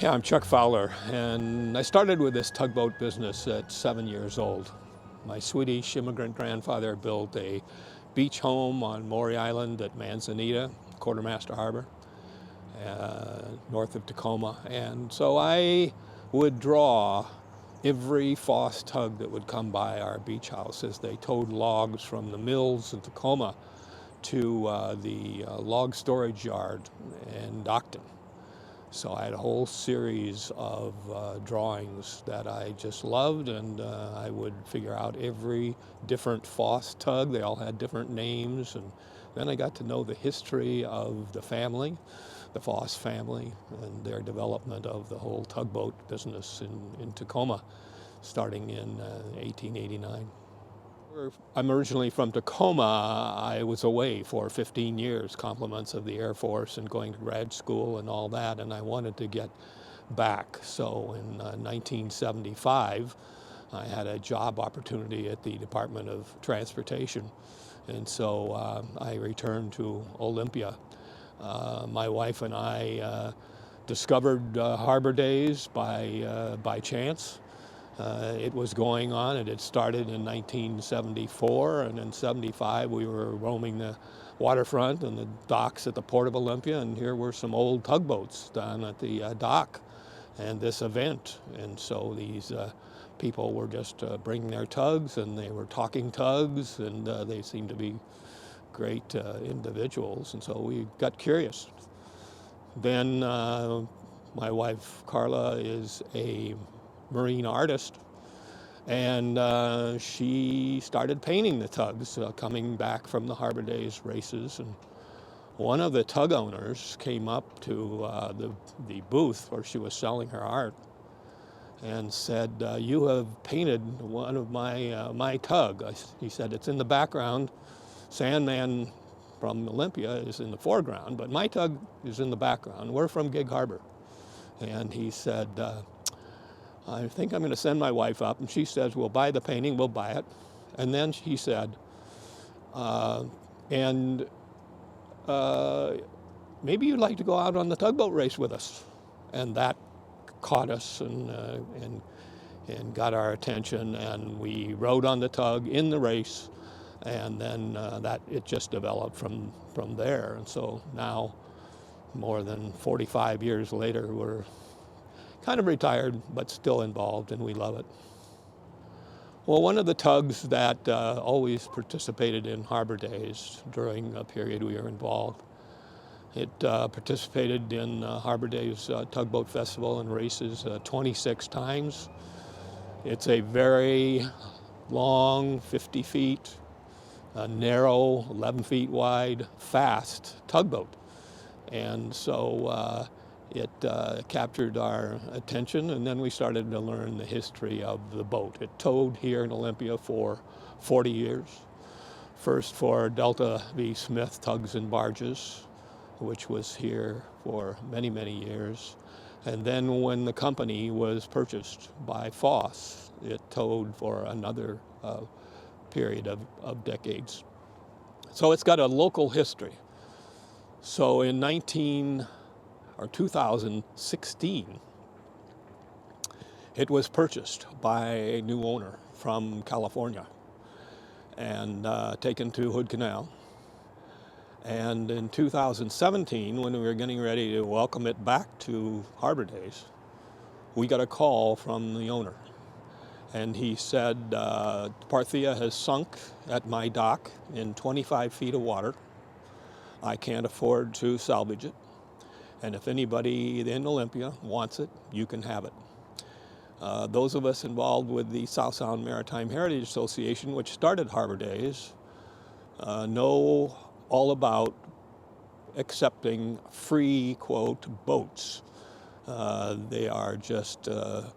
Yeah, I'm Chuck Fowler, and I started with this tugboat business at 7 years old. My Swedish immigrant grandfather built a beach home on Maury Island at Manzanita, Quartermaster Harbor, north of Tacoma. And so I would draw every Foss tug that would come by our beach house as they towed logs from the mills in Tacoma to the log storage yard in Stockton. So I had a whole series of drawings that I just loved, and I would figure out every different Foss tug. They all had different names, and then I got to know the history of the family, the Foss family, and their development of the whole tugboat business in Tacoma, starting in 1889. I'm originally from Tacoma. I was away for 15 years, compliments of the Air Force and going to grad school and all that, and I wanted to get back. So in 1975, I had a job opportunity at the Department of Transportation, and so I returned to Olympia. My wife and I discovered Harbor Days by chance. It was going on. It had started in 1974, and in 75 we were roaming the waterfront and the docks at the Port of Olympia, and here were some old tugboats down at the dock and this event. And so these people were just bringing their tugs, and they were talking tugs, and they seemed to be great individuals, and so we got curious. Then my wife Carla is a marine artist, and she started painting the tugs coming back from the Harbor Days races. And one of the tug owners came up to the booth where she was selling her art and said, "You have painted one of my tug." He said, "It's in the background. Sandman from Olympia is in the foreground, but my tug is in the background. We're from Gig Harbor." And he said, "I think I'm going to send my wife up." And she says, "We'll buy the painting, we'll buy it." And then he said, "And maybe you'd like to go out on the tugboat race with us." And that caught us and got our attention, and we rode on the tug in the race, and then that it just developed from there. And so now, more than 45 years later, we're kind of retired, but still involved, and we love it. Well, one of the tugs that always participated in Harbor Days during a period we were involved, it participated in Harbor Days Tugboat Festival and races 26 times. It's a very long, 50 feet, narrow, 11 feet wide, fast tugboat. And so it captured our attention, and then we started to learn the history of the boat. It towed here in Olympia for 40 years. First for Delta V. Smith Tugs and Barges, which was here for many, many years. And then when the company was purchased by Foss, it towed for another period of decades. So it's got a local history. So in 2016, it was purchased by a new owner from California and taken to Hood Canal. And in 2017, when we were getting ready to welcome it back to Harbor Days, we got a call from the owner. And he said, "Parthia has sunk at my dock in 25 feet of water. I can't afford to salvage it. And if anybody in Olympia wants it, you can have it." Those of us involved with the South Sound Maritime Heritage Association, which started Harbor Days, know all about accepting free, quote, boats. They are just a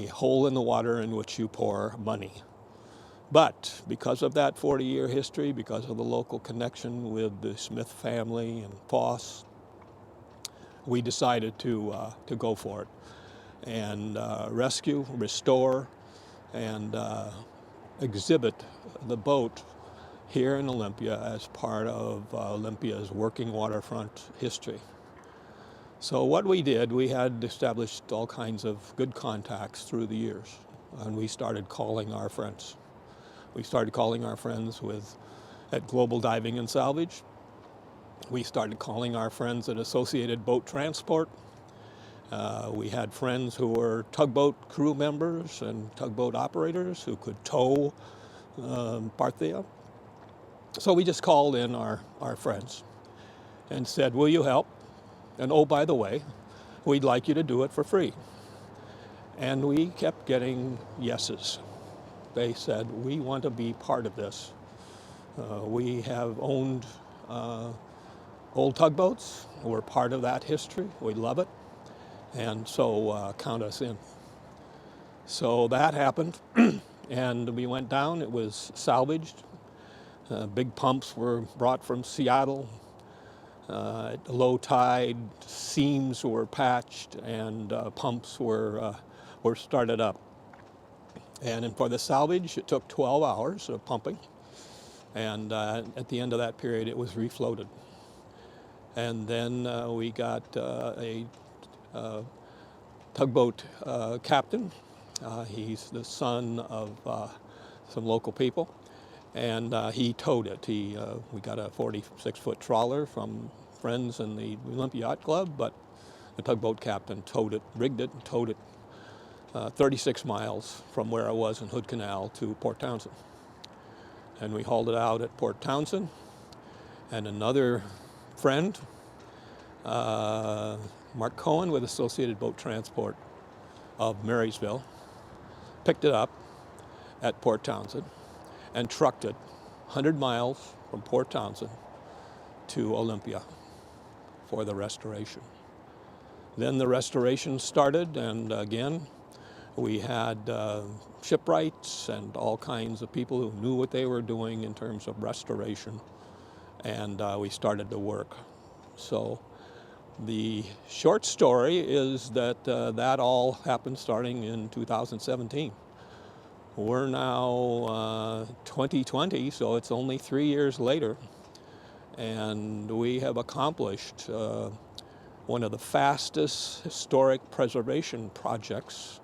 hole in the water in which you pour money. But because of that 40-year history, because of the local connection with the Smith family and Foss, we decided to go for it and rescue, restore, and exhibit the boat here in Olympia as part of Olympia's working waterfront history. So what we did, we had established all kinds of good contacts through the years, and we started calling our friends. We started calling our friends at Global Diving and Salvage. We started calling our friends at Associated Boat Transport. We had friends who were tugboat crew members and tugboat operators who could tow Parthia. So we just called in our friends and said, will you help? And oh, by the way, we'd like you to do it for free. And we kept getting yeses. They said, we want to be part of this. We have owned old tugboats. We're part of that history. We love it. And so count us in. So that happened. And we went down. It was salvaged. Big pumps were brought from Seattle. At low tide, seams were patched and pumps were started up. And for the salvage, it took 12 hours of pumping. And at the end of that period, it was refloated. And then we got a tugboat captain. He's the son of some local people. And he towed it. We got a 46-foot trawler from friends in the Olympia Yacht Club, but the tugboat captain towed it, rigged it, and towed it 36 miles from where I was in Hood Canal to Port Townsend. And we hauled it out at Port Townsend, and another friend, Mark Cohen with Associated Boat Transport of Marysville, picked it up at Port Townsend and trucked it 100 miles from Port Townsend to Olympia for the restoration. Then the restoration started, and again, we had shipwrights and all kinds of people who knew what they were doing in terms of restoration, and we started to work. So the short story is that that all happened starting in 2017. We're now 2020, so it's only 3 years later, and we have accomplished one of the fastest historic preservation projects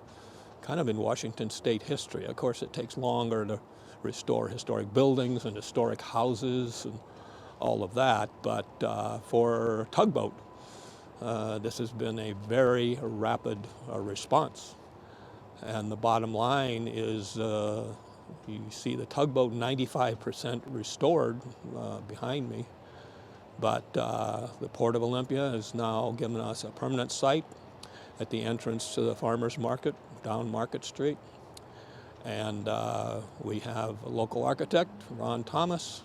kind of in Washington state history. Of course, it takes longer to restore historic buildings and historic houses and all of that, but for tugboat, this has been a very rapid response. And the bottom line is you see the tugboat 95% restored behind me, but the Port of Olympia has now given us a permanent site at the entrance to the farmers market down Market Street. And we have a local architect, Ron Thomas,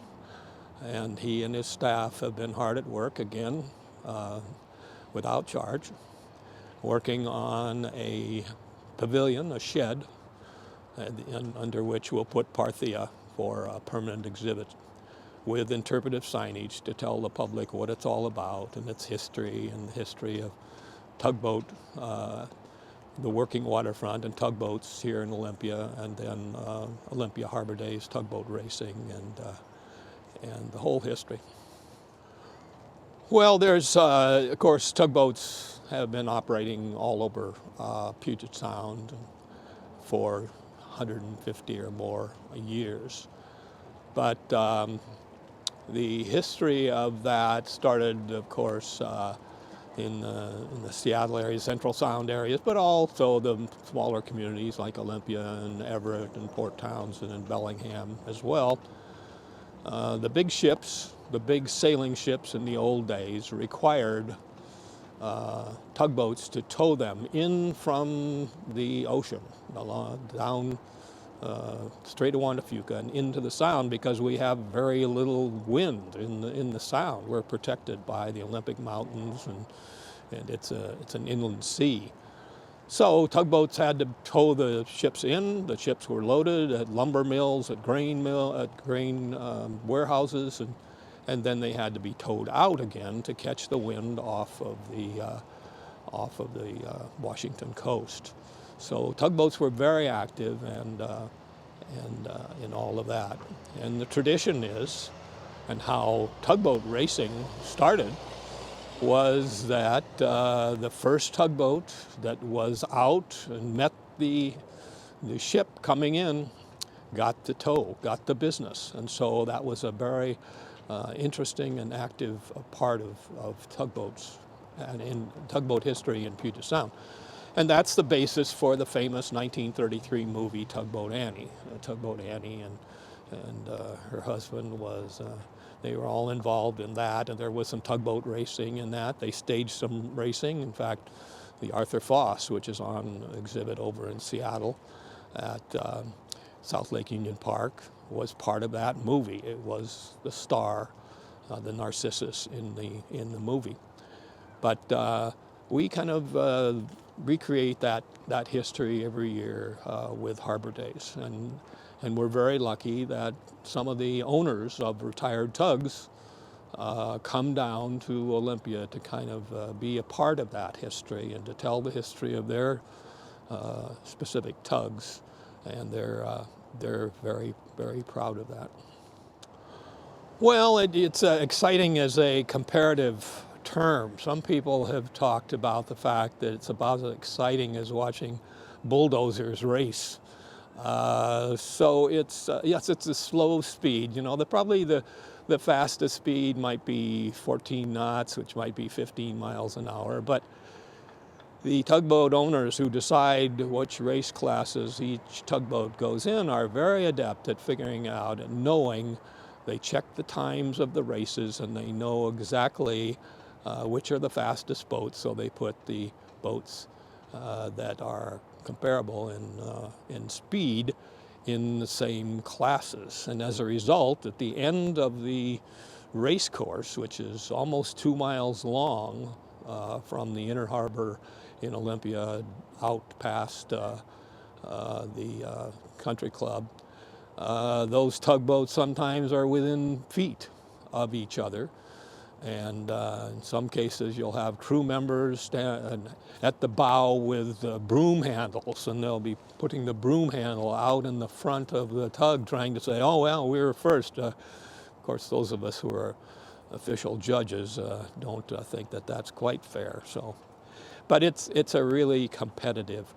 and he and his staff have been hard at work again without charge, working on a pavilion, a shed, under which we'll put Parthia for a permanent exhibit with interpretive signage to tell the public what it's all about and its history and the history of tugboat, the working waterfront and tugboats here in Olympia, and then Olympia Harbor Days, tugboat racing, and the whole history. Well, there's, of course, tugboats have been operating all over Puget Sound for 150 or more years. But the history of that started, of course, in the Seattle area, Central Sound areas, but also the smaller communities like Olympia and Everett and Port Townsend and Bellingham as well. The big ships, the big sailing ships in the old days required tugboats to tow them in from the ocean, down Strait of Juan de Fuca and into the Sound, because we have very little wind in the Sound. We're protected by the Olympic Mountains, and it's an inland sea. So tugboats had to tow the ships in. The ships were loaded at lumber mills, at grain warehouses, and then they had to be towed out again to catch the wind off of the Washington coast. So tugboats were very active and in all of that. And the tradition is, and how tugboat racing started, was that the first tugboat that was out and met the ship coming in got the tow, got the business. And so that was a very interesting and active part of tugboats and in tugboat history in Puget Sound. And that's the basis for the famous 1933 movie Tugboat Annie. Tugboat Annie and her husband was, they were all involved in that, and there was some tugboat racing in that. They staged some racing. In fact, the Arthur Foss, which is on exhibit over in Seattle at South Lake Union Park, was part of that movie. It was the star, the Narcissus in the movie. But we kind of recreate that history every year with Harbor Days, and we're very lucky that some of the owners of retired tugs come down to Olympia to kind of be a part of that history and to tell the history of their specific tugs, and they're very, very proud of that. Well, it's exciting as a comparative term. Some people have talked about the fact that it's about as exciting as watching bulldozers race. So it's, yes, it's a slow speed. You know, probably the fastest speed might be 14 knots, which might be 15 miles an hour. But the tugboat owners who decide which race classes each tugboat goes in are very adept at figuring out and knowing. They check the times of the races and they know exactly which are the fastest boats, so they put the boats that are comparable in speed in the same classes. And as a result, at the end of the race course, which is almost 2 miles long from the inner harbor in Olympia out past the country club, those tugboats sometimes are within feet of each other. And in some cases, you'll have crew members stand at the bow with broom handles, and they'll be putting the broom handle out in the front of the tug, trying to say, "Oh, well, we were first." Of course, those of us who are official judges don't think that that's quite fair. So, but it's a really competitive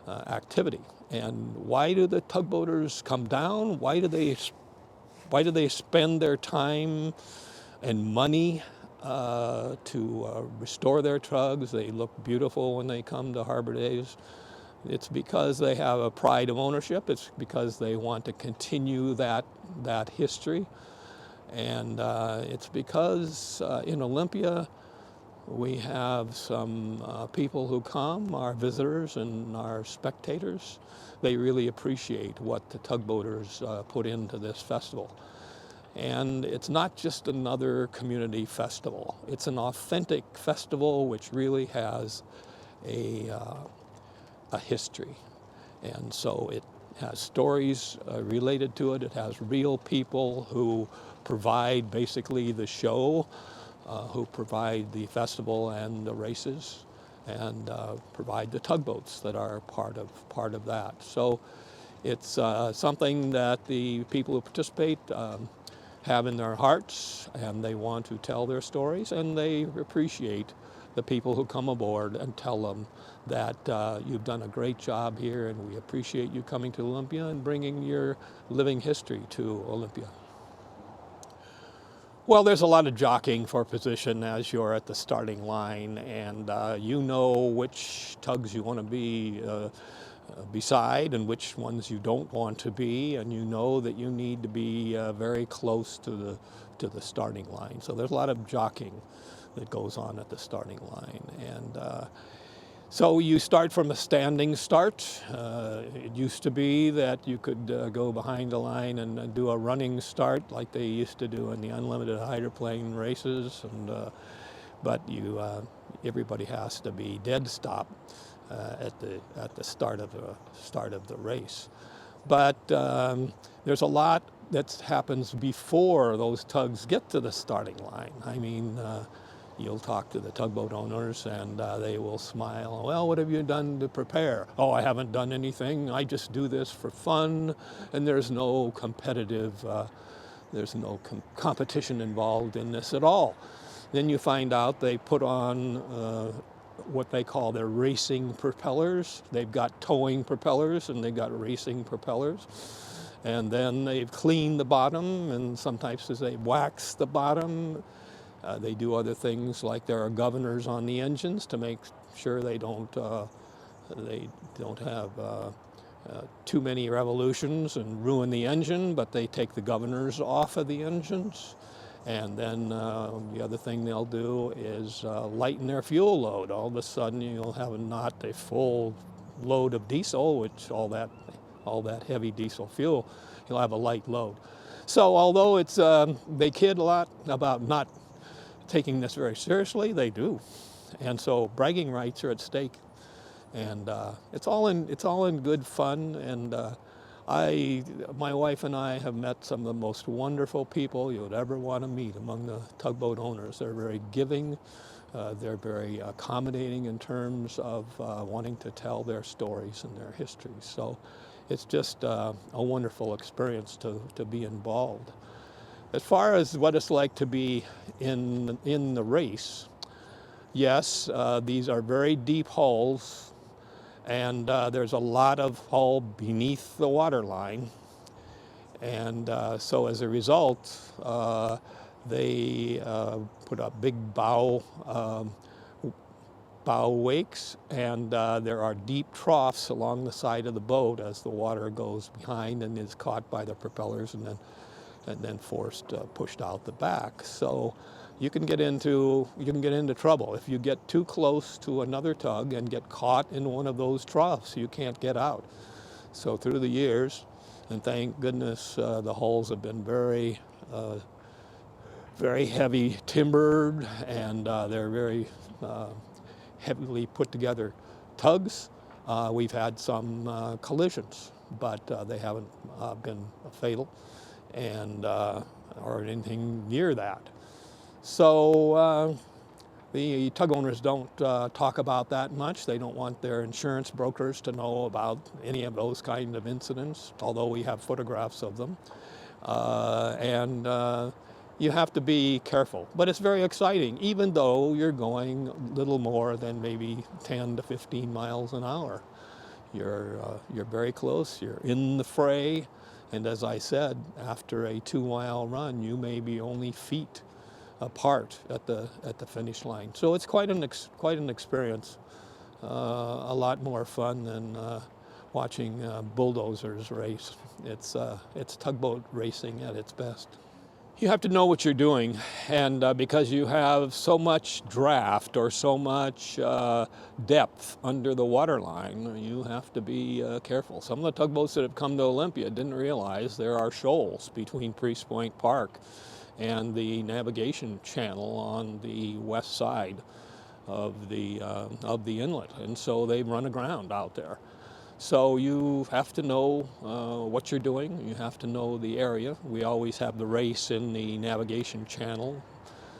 activity. And why do the tugboaters come down? Why do they spend their time and money to restore their tugs? They look beautiful when they come to Harbor Days. It's because they have a pride of ownership. It's because they want to continue that history. And it's because in Olympia, we have some people who come, our visitors and our spectators. They really appreciate what the tugboaters put into this festival. And it's not just another community festival. It's an authentic festival which really has a history. And so it has stories related to it. It has real people who provide basically the show, who provide the festival and the races, and provide the tugboats that are part of that. So it's something that the people who participate have in their hearts, and they want to tell their stories, and they appreciate the people who come aboard and tell them that you've done a great job here, and we appreciate you coming to Olympia and bringing your living history to Olympia. Well, there's a lot of jockeying for position as you're at the starting line, and you know which tugs you want to be beside and which ones you don't want to be, and you know that you need to be very close to the starting line. So there's a lot of jockeying that goes on at the starting line. And so you start from a standing start. It used to be that you could go behind the line and do a running start like they used to do in the unlimited hydroplane races, and but everybody has to be dead stop at the start of the race. But there's a lot that happens before those tugs get to the starting line. I mean, you'll talk to the tugboat owners and they will smile. "Well, what have you done to prepare?" "Oh, I haven't done anything. I just do this for fun." And there's no competitive, competition involved in this at all. Then you find out they put on what they call their racing propellers. They've got towing propellers and they've got racing propellers. And then they've cleaned the bottom, and sometimes they wax the bottom. They do other things, like there are governors on the engines to make sure they don't have too many revolutions and ruin the engine, but they take the governors off of the engines. And then the other thing they'll do is lighten their fuel load. All of a sudden you'll have not a full load of diesel, which all that heavy diesel fuel, you'll have a light load. So although it's they kid a lot about not taking this very seriously, they do. And so bragging rights are at stake. And it's all in good fun. And my wife and I have met some of the most wonderful people you would ever want to meet among the tugboat owners. They're very giving. They're very accommodating in terms of wanting to tell their stories and their histories. So it's just a wonderful experience to be involved. As far as what it's like to be in the race, yes, these are very deep hulls. And there's a lot of hull beneath the waterline. And so as a result, they put up big bow wakes, and there are deep troughs along the side of the boat as the water goes behind and is caught by the propellers and then pushed out the back. So you can get into trouble if you get too close to another tug and get caught in one of those troughs. You can't get out. So through the years, and thank goodness the hulls have been very heavy timbered, and they're very heavily put together tugs. We've had some collisions, but they haven't been fatal or anything near that. So the tug owners don't talk about that much. They don't want their insurance brokers to know about any of those kind of incidents, although we have photographs of them. You have to be careful. But it's very exciting, even though you're going little more than maybe 10 to 15 miles an hour. You're very close, you're in the fray, and as I said, after a 2-mile run, you may be only feet apart at the finish line. So it's quite an experience. A lot more fun than watching bulldozers race. It's tugboat racing at its best. You have to know what you're doing, and because you have so much draft or so much depth under the waterline, you have to be careful. Some of the tugboats that have come to Olympia didn't realize there are shoals between Priest Point Park and the navigation channel on the west side of the inlet, and so they run aground out there. So you have to know what you're doing. You have to know the area. We always have the race in the navigation channel,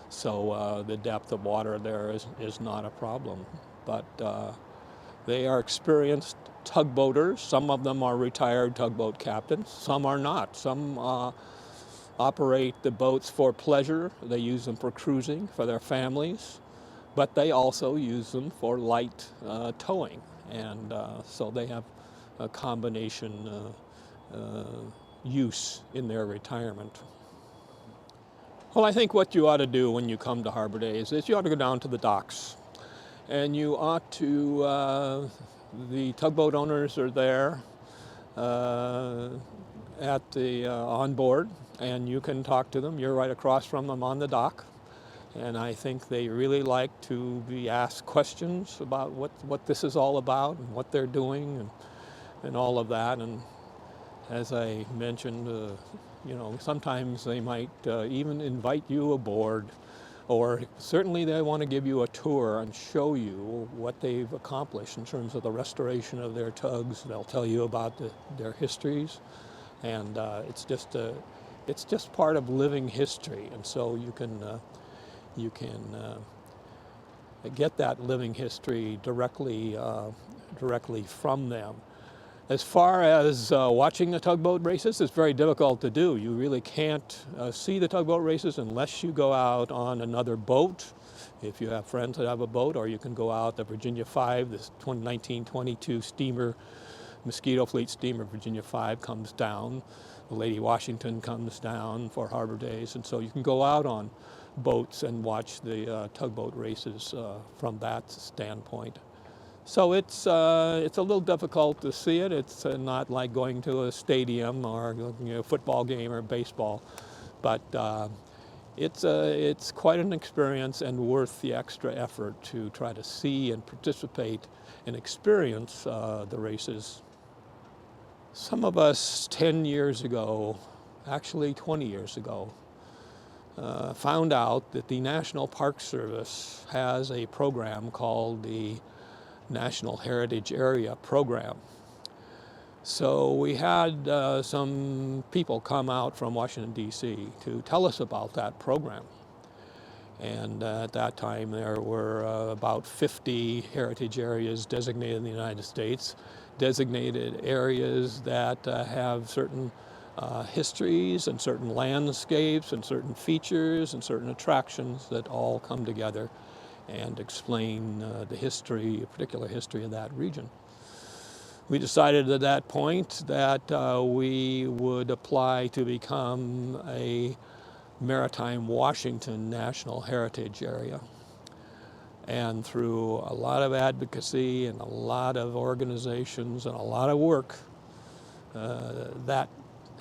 so the depth of water there is not a problem. But they are experienced tugboaters. Some of them are retired tugboat captains. Some are not. Some operate the boats for pleasure. They use them for cruising for their families, but they also use them for light towing. And so they have a combination use in their retirement. Well, I think what you ought to do when you come to Harbor Days is you ought to go down to the docks. And you ought to, the tugboat owners are there at the on board, and you can talk to them. You're right across from them on the dock. And I think they really like to be asked questions about what this is all about and what they're doing and all of that. And as I mentioned, sometimes they might even invite you aboard, or certainly they want to give you a tour and show you what they've accomplished in terms of the restoration of their tugs. They'll tell you about their histories, and it's just part of living history. And so you can get that living history directly from them. As far as watching the tugboat races, it's very difficult to do. You really can't see the tugboat races unless you go out on another boat, if you have friends that have a boat, or you can go out the Virginia 5, this 1922 steamer, Mosquito Fleet steamer Virginia 5 comes down. The Lady Washington comes down for Harbor Days, and so you can go out on boats and watch the tugboat races from that standpoint. So it's a little difficult to see it. It's not like going to a stadium or a football game or baseball, but it's quite an experience and worth the extra effort to try to see and participate and experience the races. Some of us 10 years ago, actually 20 years ago, found out that the National Park Service has a program called the National Heritage Area Program. So we had some people come out from Washington, D.C. to tell us about that program. And at that time there were about 50 heritage areas designated in the United States, designated areas that have certain histories and certain landscapes and certain features and certain attractions that all come together and explain the history, a particular history of that region. We decided at that point that we would apply to become a Maritime Washington National Heritage Area. And through a lot of advocacy and a lot of organizations and a lot of work, that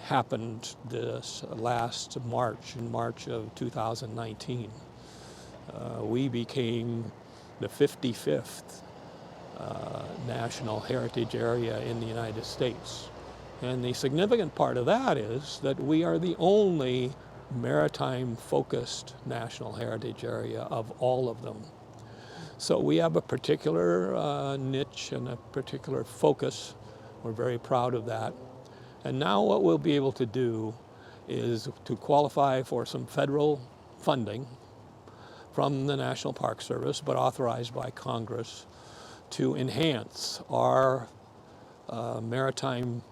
happened this last March, in March of 2019. We became the 55th National Heritage Area in the United States. And the significant part of that is that we are the only maritime-focused National Heritage Area of all of them. So we have a particular niche and a particular focus. We're very proud of that. And now what we'll be able to do is to qualify for some federal funding from the National Park Service, but authorized by Congress, to enhance our maritime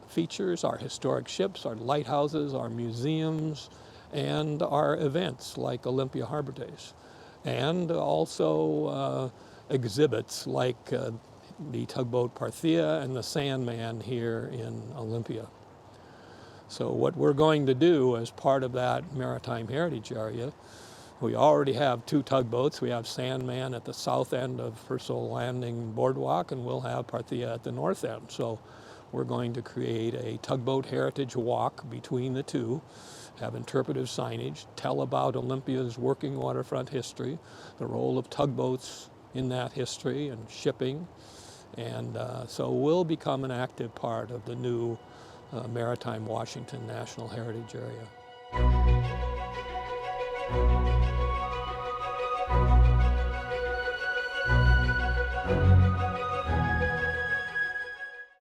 features, our historic ships, our lighthouses, our museums, and our events like Olympia Harbor Days, and also exhibits like the tugboat Parthia and the Sandman here in Olympia. So what we're going to do as part of that Maritime Heritage Area, we already have 2 tugboats. We have Sandman at the south end of Purcell Landing Boardwalk, and we'll have Parthia at the north end. So we're going to create a tugboat heritage walk between the two, have interpretive signage, tell about Olympia's working waterfront history, the role of tugboats in that history and shipping. And so we'll become an active part of the new Maritime Washington National Heritage Area.